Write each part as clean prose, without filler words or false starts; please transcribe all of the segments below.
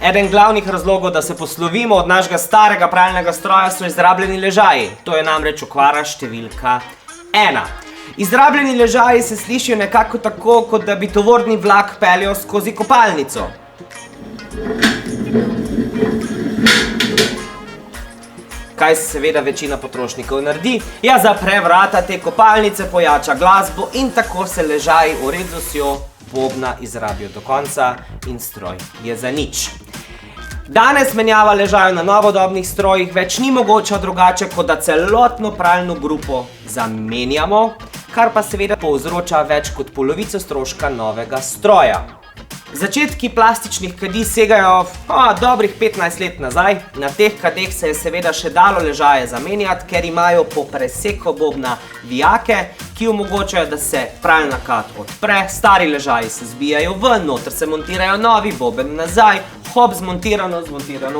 Eden glavnih razlogov, da se poslovimo od našega starega pralnega stroja, so izrabljeni ležaji. To je namreč okvara številka 1. Izrabljeni ležaji se slišijo nekako tako, kot da bi tovorni vlak peljal skozi kopalnico. Kaj seveda večina potrošnikov naredi? Ja, zapre vrata te kopalnice, pojača glasbo in tako se ležaji v redosjo bobna izrabijo do konca in stroj je zanič. Danes menjava ležajev na novodobnih strojih več ni mogoča drugače, kot da celotno pralno grupo zamenjamo, kar pa seveda povzroča več kot polovico stroška novega stroja. Začetki plastičnih kadi segajo dobrih 15 let nazaj. Na teh kadeh se je seveda še dalo ležaje zamenjati, ker imajo po preseku bobna vijake, ki omogočajo, da se pralna kad odpre, stari ležaji se zbijajo ven, noter se montirajo novi, boben nazaj, hop, zmontirano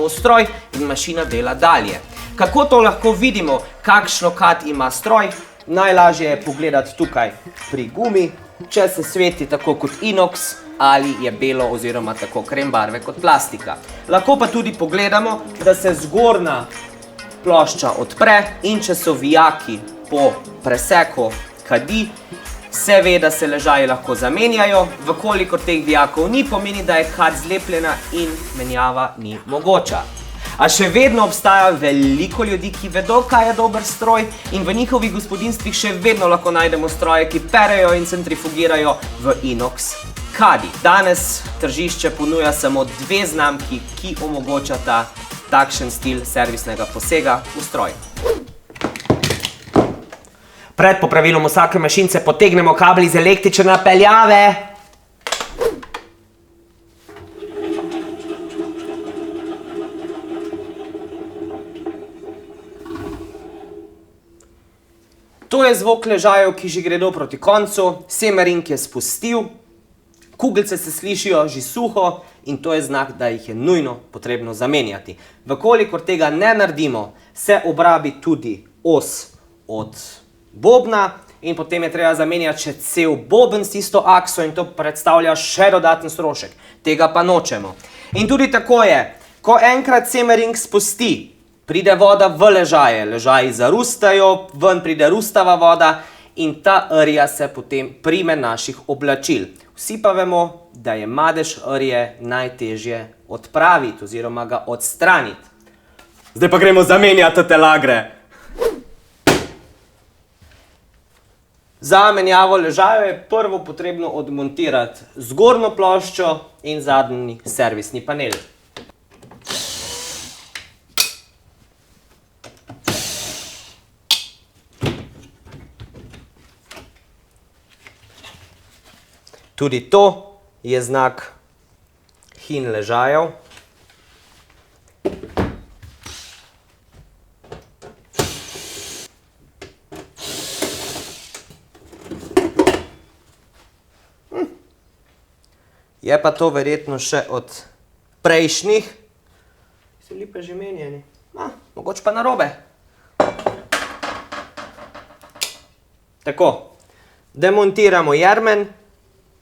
v stroj in mašina dela dalje. Kako to lahko vidimo, kakšno kad ima stroj? Najlažje je pogledati tukaj pri gumi, če se sveti tako kot inox ali je belo oziroma tako krem barve kot plastika. Lahko pa tudi pogledamo, da se zgornja plošča odpre in če so vijaki po preseku kadi, seveda se ležaji lahko zamenjajo. Vkolikor teh vijakov ni, pomeni, da je kad zlepljena in menjava ni mogoča. A še vedno obstaja veliko ljudi, ki vedo, kaj je dober stroj in v njihovih gospodinjstvih še vedno lahko najdemo stroje, ki perejo in centrifugirajo v inox kadi. Danes tržišče ponuja samo 2 znamki, ki omogočata takšen stil servisnega posega v stroj. Pred popravilom vsake mašince potegnemo kabel iz električne napeljave. To je zvok ležajev, ki že gredo proti koncu, Semmering je spustil, kuglice se slišijo že suho in to je znak, da jih je nujno potrebno zamenjati. Vkolikor tega ne naredimo, se obrabi tudi os od bobna in potem je treba zamenjati še cel boben s tisto akso in to predstavlja še dodaten strošek. Tega pa nočemo. In tudi tako je, ko enkrat Semmering spusti, pride voda v ležaje, ležaji zarustajo, ven pride rustava voda in ta rja se potem prime naših oblačil. Vsi pa vemo, da je madež rje najtežje odpraviti oziroma ga odstraniti. Zdaj pa gremo zamenjati te lagre. Za menjavo ležajev je prvo potrebno odmontirati zgornjo ploščo in zadnji servisni panel. Tudi to je znak hin ležajev. Je pa to verjetno še od prejšnjih. So bili pa že menjeni. Mogoče pa narobe. Tako, demontiramo jermen.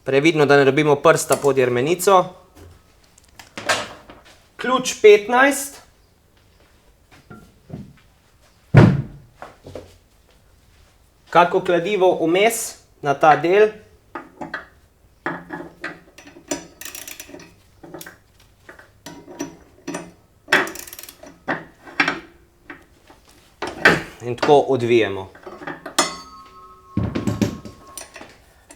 Previdno, da ne dobimo prsta pod jermenico. Ključ 15. Kako kladivo vmes na ta del. In tako odvijemo.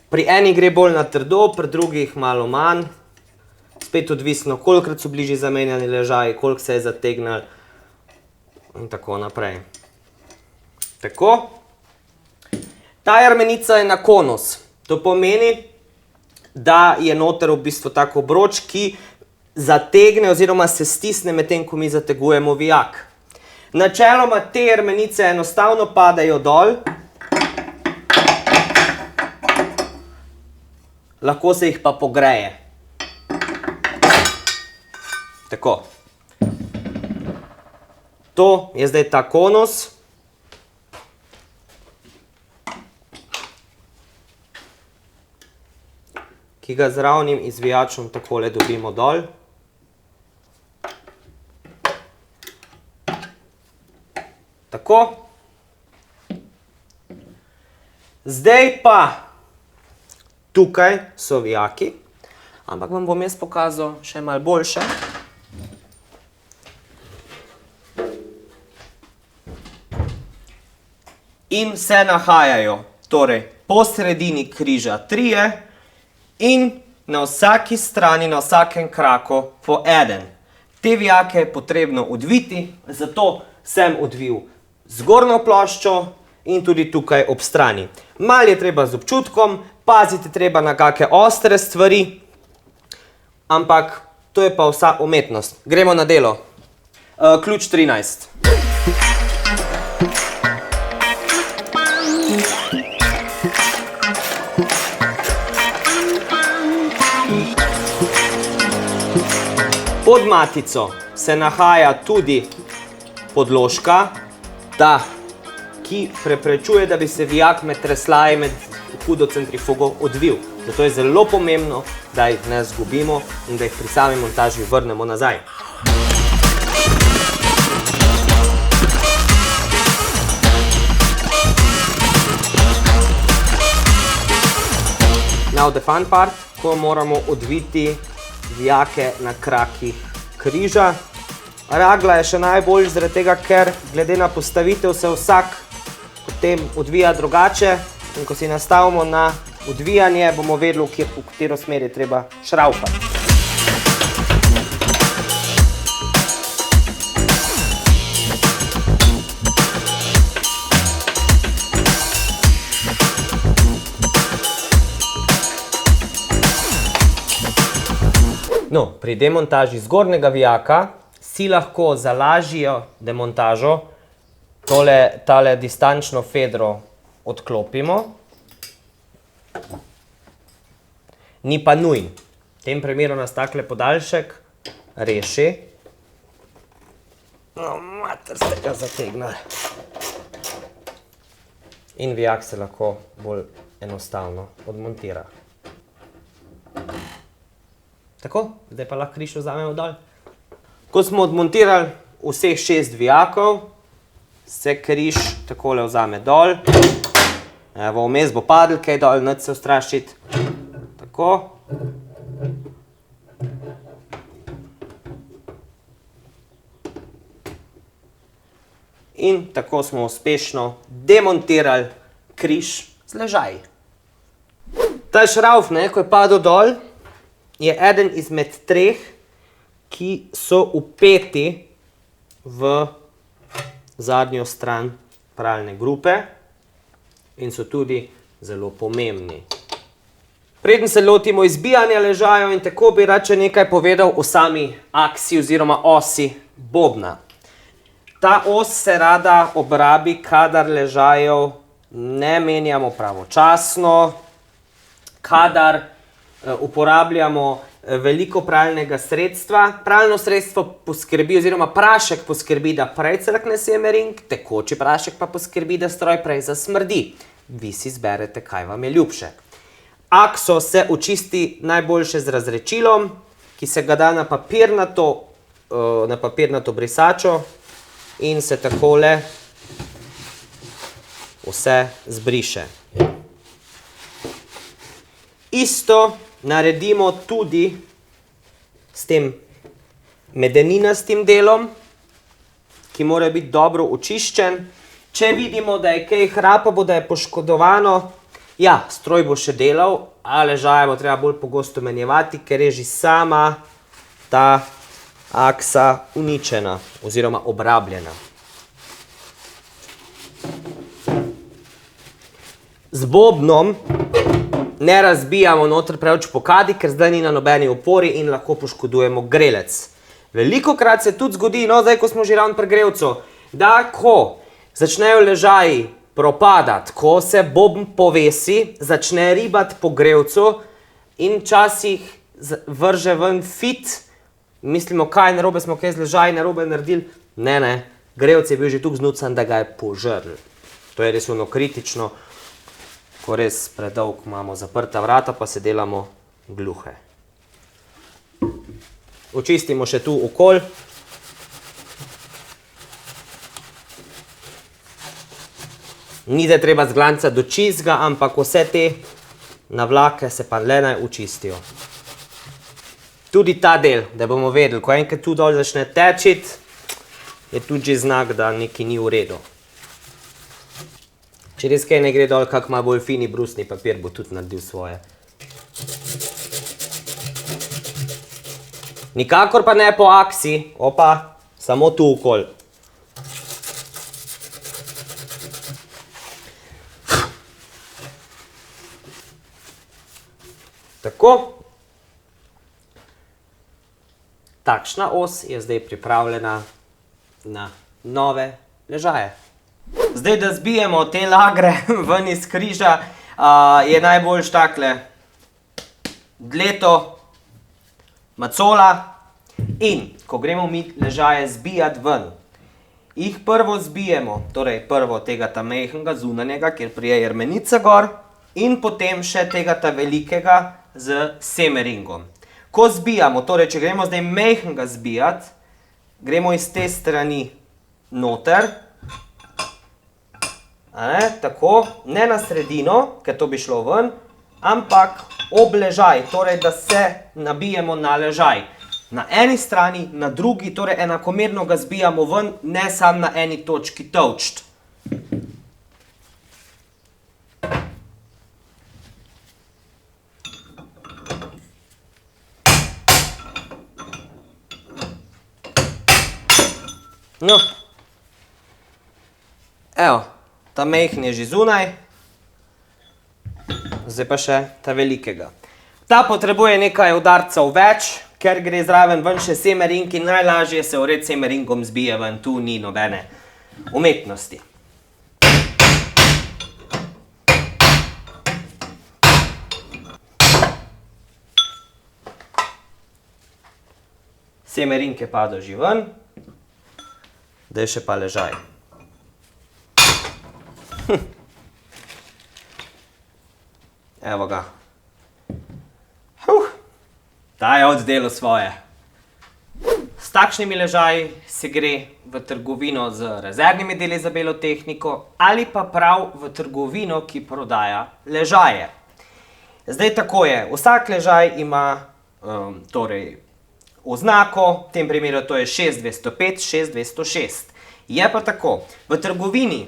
Pri eni gre bolj na trdo, pri drugih malo manj. Spet odvisno, kolikrat so bili že zamenjani ležaji, koliko se je zategnilo in tako naprej. Tako. Ta jermenica je na konus. To pomeni, da je noter v bistvu tak obroč, ki zategne oziroma se stisne medtem, ko mi zategujemo vijak. Načeloma te jermenice enostavno padajo dol. Lahko se jih pa pogreje. Tako. To je zdaj ta konus. Ki ga z ravnim izvijačem takole dobimo dol. Tako. Zdaj pa tukaj so vijaki, ampak vam bom jaz pokazal še malo boljše. In se nahajajo, torej po sredini križa 3 in na vsaki strani, na vsakem kraku po 1. Te vijake je potrebno odviti, zato sem odvil zgornjo ploščo in tudi tukaj ob strani. Malo je treba z občutkom, paziti treba na kakšne ostre stvari, ampak to je pa vsa umetnost. Gremo na delo. Ključ 13. Pod matico se nahaja tudi podložka, ki preprečuje, da bi se vijak med tresljaji, med hudo centrifugo odvil. Zato je zelo pomembno, da jih ne zgubimo in da jih pri sami montaži vrnemo nazaj. Now the fun part, ko moramo odviti vijake na krakih križa. Ragla je še najbolj zaradi tega, ker glede na postavitev se vsak potem odvija drugače in ko si nastavimo na odvijanje, bomo vedeli, v katero smer je treba šravfati. No, pri demontaži zgornjega vijaka si lahko za lažjo demontažo tale distančno fedro odklopimo. Ni pa nujen. V tem primeru nas takle podaljšek reši. No, mater, ste ga zategnili. In vijak se lahko bolj enostavno odmontira. Tako, zdaj pa lahko križ vzamemo dol. Ko smo odmontirali vseh 6 vijakov, se križ takole vzame dol. Evo, vmes bo padel kaj dol, nič se ustrašiti. Tako. In tako smo uspešno demontirali križ z ležaji. Ta šravf, ko je padel dol, je eden izmed 3, ki so vpeti v zadnjo stran pralne grupe in so tudi zelo pomembni. Preden se lotimo izbijanja ležajev in tako bi rad še nekaj povedal o sami aksi oziroma osi bobna. Ta os se rada obrabi, kadar ležajev ne menjamo pravočasno, kadar uporabljamo veliko pralnega sredstva. Pralno sredstvo poskrbi, oziroma prašek poskrbi, da prej crkne semering, tekoči prašek pa poskrbi, da stroj prej zasmrdi. Vi si izberete, kaj vam je ljubše. Akso se očisti najboljše z razrečilom, ki se ga da na papirnato brisačo in se takole vse zbriše. Isto naredimo tudi s tem medeninastim delom, ki mora biti dobro očiščen. Če vidimo, da je kaj hrapavo, da je poškodovano, ja, stroj bo še delal, a ležaje bo treba bolj pogosto menjevati, ker je že sama ta aksa uničena oziroma obrabljena. Z bobnom ne razbijamo noter preveč pokadi, ker zdaj ni na nobeni opori in lahko poškodujemo grelec. Velikokrat se tudi zgodi, no zdaj, ko smo že ravno pri grelcu, da ko začnejo ležaji propadati, ko se bobn povesi, začne ribati po grelcu in včasih vrže ven fit, mislimo, kaj narobe smo, kaj z ležaji narobe naredili. Ne, grelc je bil že tukaj znucan, da ga je požrl. To je res ono kritično. Ko res predolgo imamo zaprta vrata, pa se delamo gluhe. Očistimo še tu okol. Ni da treba zglancati do čistega, ampak vse te navlake se pa le naj očistijo. Tudi ta del, da bomo vedeli, ko enkrat tu dol začne tečiti, je tudi že znak, da nekaj ni v redu. Če res kaj ne gre dol, kak malo bolj fini brusni papir bo tudi naredil svoje. Nikakor pa ne po aksi, opa, samo tu okoli. Tako. Takšna os je zdaj pripravljena na nove ležaje. Zdaj, da zbijemo te lagre ven iz križa, je najboljš takle dleto, macola in ko gremo mi ležaje zbijati ven, jih prvo zbijemo, torej prvo tega ta majhnega zunanjega, kjer prije jermenica gor, in potem še tega ta velikega z semeringom. Ko zbijamo, torej če gremo zdaj majhnega zbijati, gremo iz te strani noter, tako, ne na sredino, ker to bi šlo ven, ampak ob ležaj, torej da se nabijemo na ležaj. Na eni strani, na drugi, torej enakomerno ga zbijamo ven, ne samo na eni točki tolčt. No, evo, ta majhen je že zunaj, zdaj pa še ta velikega. Ta potrebuje nekaj udarcev več, ker gre zraven ven še semering in najlažje se vred semeringom zbije ven, tu ni nobene umetnosti. Semering je padel že ven. Zdaj še pa ležaj. Evo ga. Ta je oddelal svoje. S takšnimi ležaji se gre v trgovino z rezervnimi deli za belo tehniko ali pa prav v trgovino, ki prodaja ležaje. Zdaj tako je, vsak ležaj ima oznako, v tem primeru to je 6205, 6206. Je pa tako, v trgovini,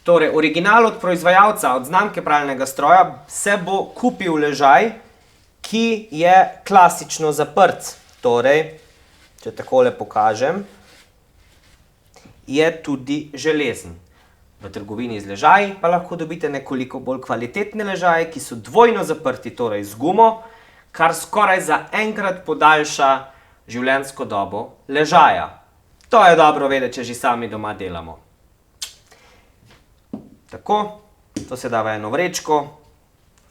torej original od proizvajalca, od znamke pralnega stroja, se bo kupil ležaj, ki je klasično zaprt. Torej, če takole pokažem, je tudi železen. V trgovini z ležaji pa lahko dobite nekoliko bolj kvalitetne ležaje, ki so dvojno zaprti, torej z gumo, kar skoraj za enkrat podaljša življenjsko dobo ležaja. To je dobro vedeti, če že sami doma delamo. Tako, to se da v eno vrečko,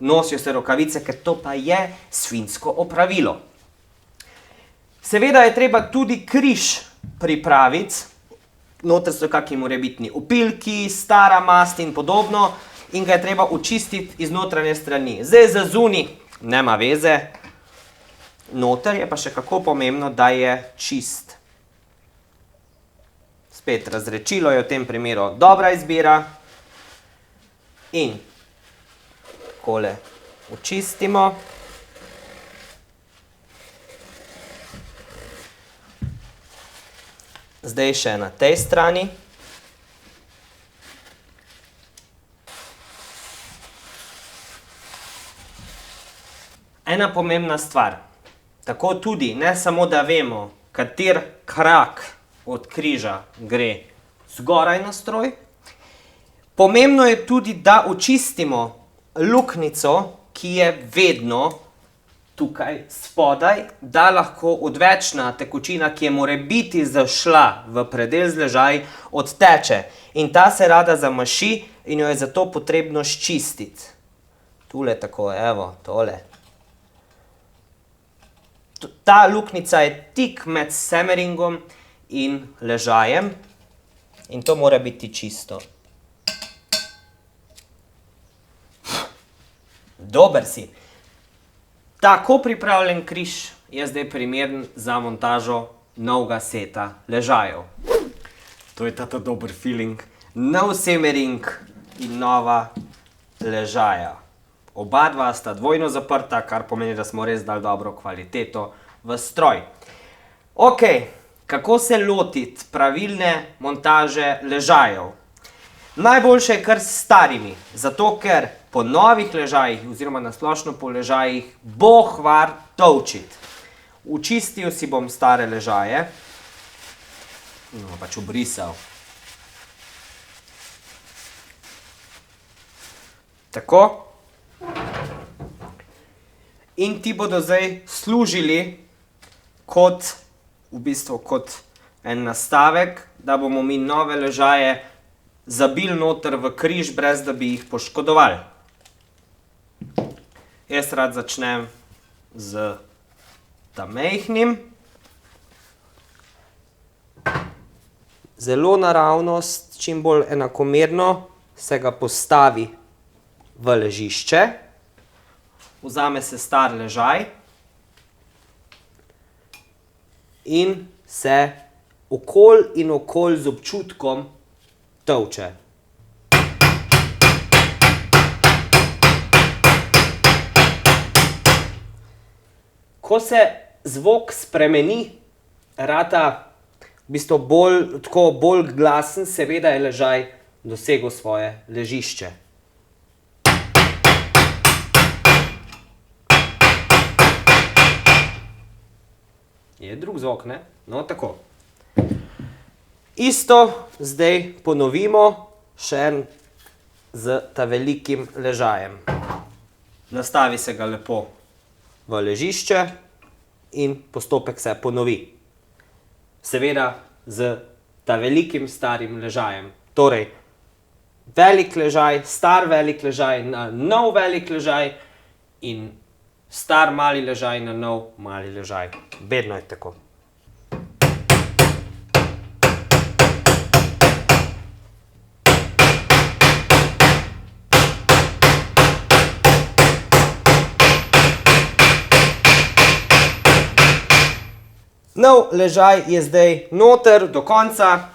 nosijo se rokavice, ker to pa je svinjsko opravilo. Seveda je treba tudi križ pripraviti, noter so kakšni morebitni opilki, stara mast in podobno, in ga je treba očistiti iz notranje strani. Zdaj za zunaj nema veze, noter je pa še kako pomembno, da je čist. Spet razrečilo je v tem primeru dobra izbira in takole očistimo. Zdaj še na tej strani. Ena pomembna stvar. Tako tudi, ne samo da vemo, kater krak od križa gre zgoraj na stroj. Pomembno je tudi, da očistimo luknjico, ki je vedno tukaj spodaj, da lahko odvečna tekočina, ki je morebiti zašla v predel z ležaj, odteče. In ta se rada zamaši in jo je zato potrebno sčistiti. Tule tako, evo, tole. Ta luknjica je tik med semeringom in ležajem in to mora biti čisto. Dober si. Tako pripravljen križ je zdaj primeren za montažo novega seta ležajev. To je tata dober feeling. Nov semering, in nova ležaja. Oba dva sta dvojno zaprta, kar pomeni, da smo res dali dobro kvaliteto v stroj. Ok, kako se lotiti pravilne montaže ležajev? Najboljše je kar s starimi, zato ker po novih ležajih oziroma na splošno po ležajih bo hvar tolčiti. Očistil si bom stare ležaje in bom pač obrisal. Tako. In ti bodo zdaj služili kot, v bistvu kot en nastavek, da bomo mi nove ležaje zabili noter v križ, brez da bi jih poškodovali. Jaz rad začnem z ta-mejhnim. Zelo naravnost, čim bolj enakomerno se ga postavi v ležišče. Vzame se star ležaj in se okoli in okoli z občutkom tolče. Ko se zvok spremeni, rata v bistvu bolj glasen, seveda je ležaj dosegel svoje ležišče. Je drug zvok, ne? No, tako. Isto zdaj ponovimo še en z ta velikim ležajem. Nastavi se ga lepo v ležišče in postopek se ponovi. Seveda z ta velikim starim ležajem. Torej, velik ležaj, star velik ležaj na nov velik ležaj in star mali ležaj na nov mali ležaj. Vedno je tako. Nov ležaj je zdaj noter do konca.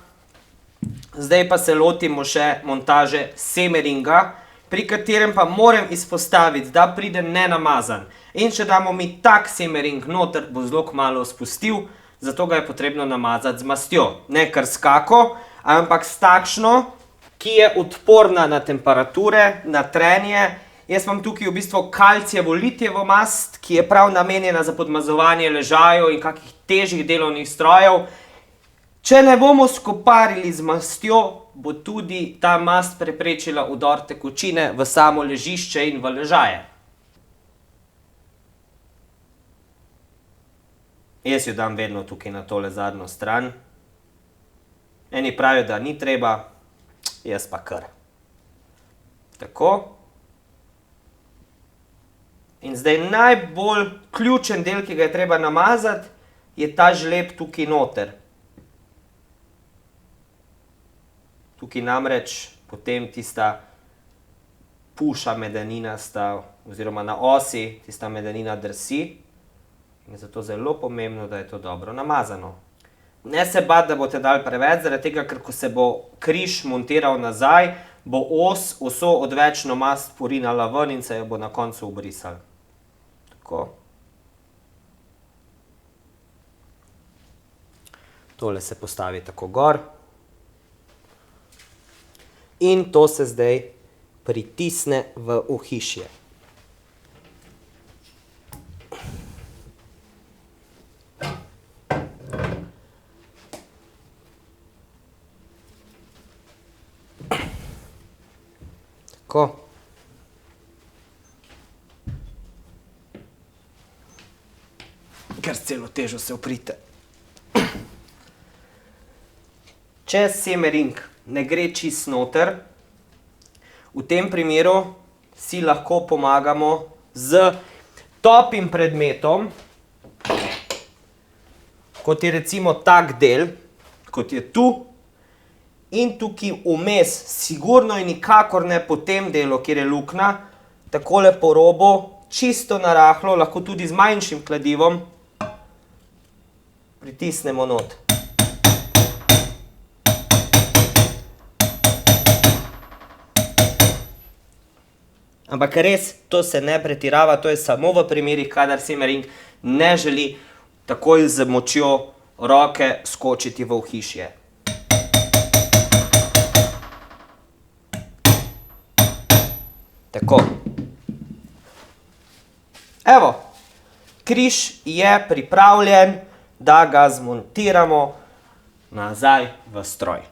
Zdaj pa se lotimo še montaže semeringa, pri katerem pa moram izpostaviti, da pride nenamazan. In če damo mi tak semering noter, bo zelo kmalu spustil, zato ga je potrebno namazati z mastjo. Ne kar s kako, ampak s takšno, ki je odporna na temperature, na trenje. Jaz imam tukaj v bistvu kalcijevo litijevo mast, ki je prav namenjena za podmazovanje ležajev in kakih težjih delovnih strojev. Če ne bomo skoparili z mastjo, bo tudi ta mast preprečila vdor tekočine v samo ležišče in v ležaje. Jaz jo dam vedno tukaj na tole zadnjo stran. Eni pravijo, da ni treba, jaz pa kar. Tako. In zdaj najbolj ključen del, ki ga je treba namazati, je ta žleb tukaj noter. Tukaj namreč potem tista puša medeninasta, oziroma na osi tista medenina drsi. In je zato zelo pomembno, da je to dobro namazano. Ne se bati, da boste dali preveč, zaradi tega, ker ko se bo križ montiral nazaj, bo oso odvečno mast porinala ven in se jo bo na koncu obrisala. Tako. Tole se postavi tako gor. In to se zdaj pritisne v ohišje. Tako. Ker s celo težo se oprite. Če semering ne gre čist noter, v tem primeru si lahko pomagamo z topim predmetom, kot je recimo tak del, kot je tu, in tukaj vmes, sigurno in nikakor ne po tem delu, kjer je luknja, takole po robu, čisto narahlo, lahko tudi z manjšim kladivom, pritisnemo not. Ampak res, to se ne pretirava, to je samo v primerih, kadar Simmering ne želi takoj z močjo roke skočiti v ohišje. Tako. Evo, križ je pripravljen, da ga zmontiramo nazaj v stroj.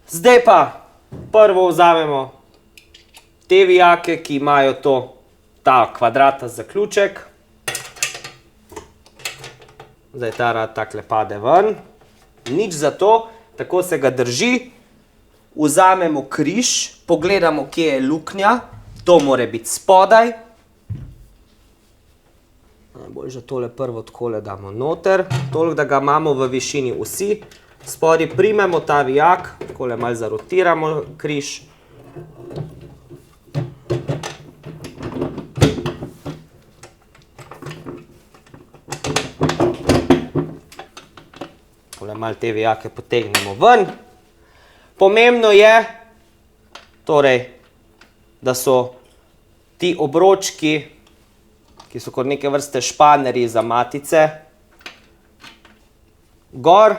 Zdaj pa prvo vzamemo te vijake, ki imajo ta kvadrata zaključek. Zdaj ta rad takle pade ven. Nič za to, tako se ga drži. Vzamemo križ, pogledamo, kje je luknja. To mora biti spodaj. Najbolj že tole prvo takole damo noter. Toliko, da ga imamo v višini vsi. Spodaj primemo ta vijak, takole malo zarotiramo križ. Takole malo te vijake potegnemo ven. Pomembno je, torej, da so ti obročki, ki so kot neke vrste španerji za matice, gor.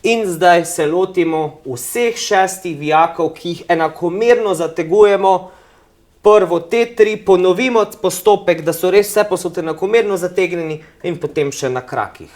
In zdaj se lotimo vseh 6 vijakov, ki jih enakomerno zategujemo. Prvo te 3, ponovimo postopek, da so res vse posod enakomerno zategnjeni in potem še na krakih.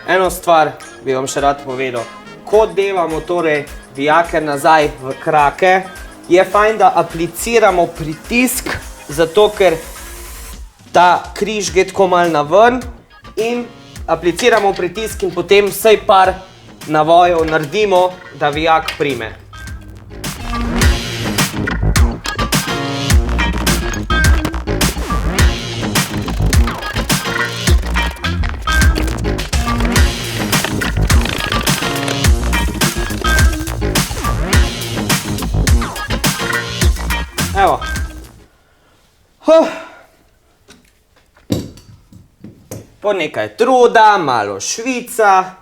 Eno stvar bi vam še rad povedal. Ko delamo torej vijake nazaj v krake, je fajn, da apliciramo pritisk, zato ker ta križ gre tako malo na ven in apliciramo pritisk in potem vsaj par navojev naredimo, da vijak prime. Evo. Po nekaj truda, malo švica,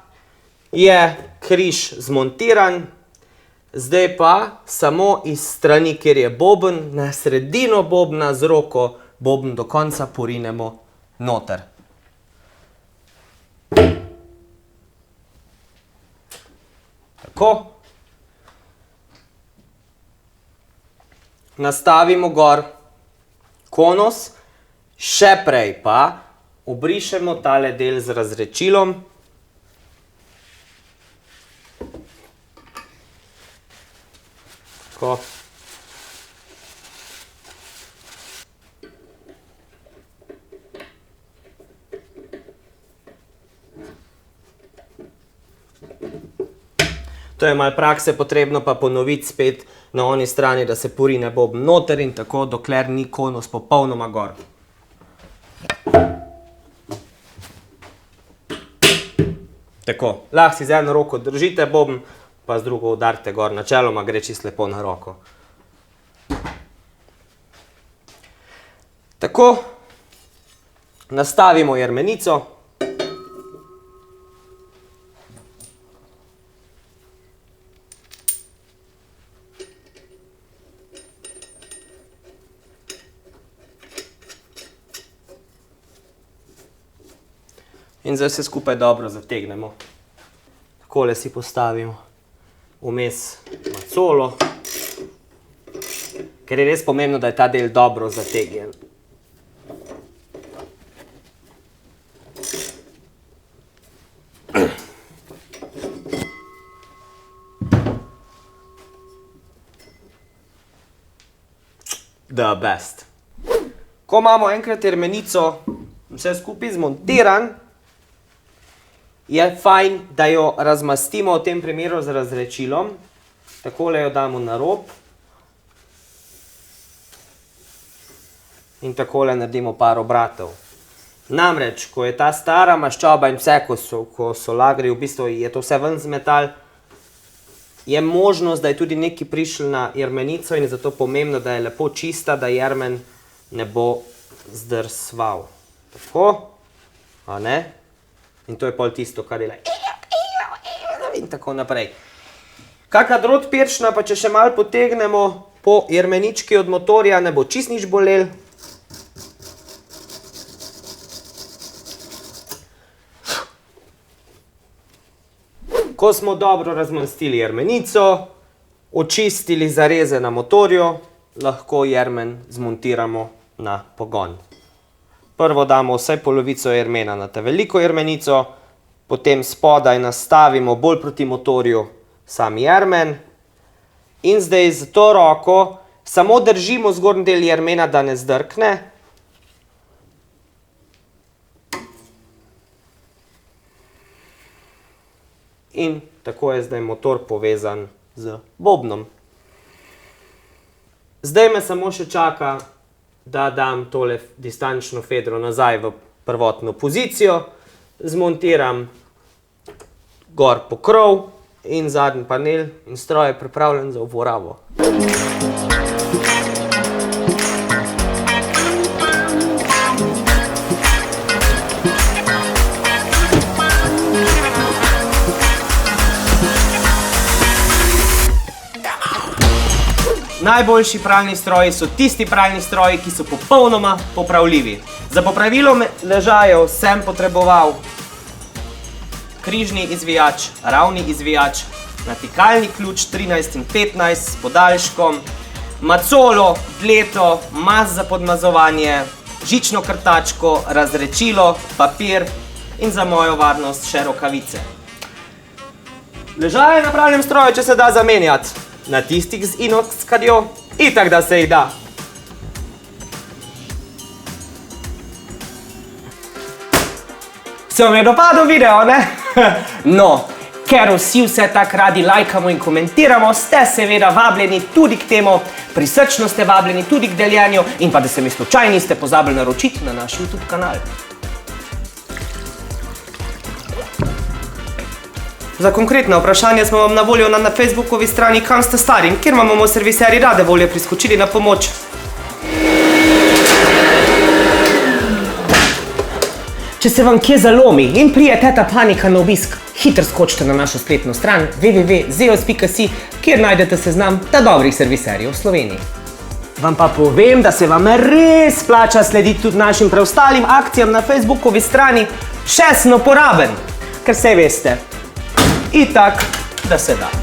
je križ zmontiran. Zdaj pa samo iz strani, kjer je boben, na sredino bobna z roko boben do konca porinemo noter. Tako. Nastavimo gor konus, še prej pa obrišemo tale del z razredčilom. Tako. To je malo prakse potrebno pa ponoviti spet na oni strani, da se porine boben noter in tako, dokler ni konus popolnoma gor. Tako, lahko si z eno roko držite boben, pa z drugo udarite gor. Načeloma gre čisto lepo na roko. Tako, nastavimo jermenico. In zdaj vse skupaj dobro zategnemo. Takole si postavimo vmes macolo, ker je res pomembno, da je ta del dobro zategnjen. The best. Ko imamo enkrat jermenico vse skupaj zmontiran, je fajn, da jo razmastimo v tem primeru z razredčilom. Takole jo damo na rob. In takole naredimo par obratov. Namreč, ko je ta stara maščoba in vse, ko so lagri, v bistvu je to vse ven zmetal, je možnost, da je tudi nekaj prišlo na jermenico in je zato pomembno, da je lepo čista, da jermen ne bo zdrsval. Tako, a ne? In to je pol tisto, kar dela in tako naprej. Kakšna drot piršna, pa če še malo potegnemo po jermenički od motorja, ne bo čist nič bolel. Ko smo dobro razmastili jermenico, očistili zareze na motorju, lahko jermen zmontiramo na pogon. Prvo damo vsaj polovico jermena na ta veliko jermenico, potem spodaj nastavimo bolj proti motorju sam jermen in zdaj z to roko samo držimo zgornji del jermena, da ne zdrkne. In tako je zdaj motor povezan z bobnom. Zdaj me samo še čaka, da dam tole distančno fedro nazaj v prvotno pozicijo, zmontiram gor pokrov in zadnji panel in stroj je pripravljen za uporabo. Najboljši pralni stroji so tisti pralni stroji, ki so popolnoma popravljivi. Za popravilo ležajev sem potreboval križni izvijač, ravni izvijač, natikalni ključ 13 in 15 s podaljškom, macolo, dleto, maz za podmazovanje, žično krtačko, razrečilo, papir in za mojo varnost še rokavice. Ležaje na pralnem stroju, če se da zamenjati. Na tistih z inox kadjo, itak da se jih da. Se vam je dopadel video, ne? No, ker vsi vse tako radi lajkamo in komentiramo, ste seveda vabljeni tudi k temu, prisrčno ste vabljeni tudi k deljenju in pa da se mi slučajno niste pozabili naročiti na naš YouTube kanal. Za konkretna vprašanja smo vam na voljo na Facebookovi strani Kam ste stari, kjer vam bomo serviseri rade volje priskočili na pomoč. Če se vam kje zalomi in prije teta panika na obisk, hitro skočite na našo spletno stran www.zeos.si, kjer najdete seznam dobrih serviserjev v Sloveniji. Vam pa povem, da se vam res splača slediti tudi našim preostalim akcijam na Facebookovi strani Še sem uporaben, ker saj veste, itak da se da.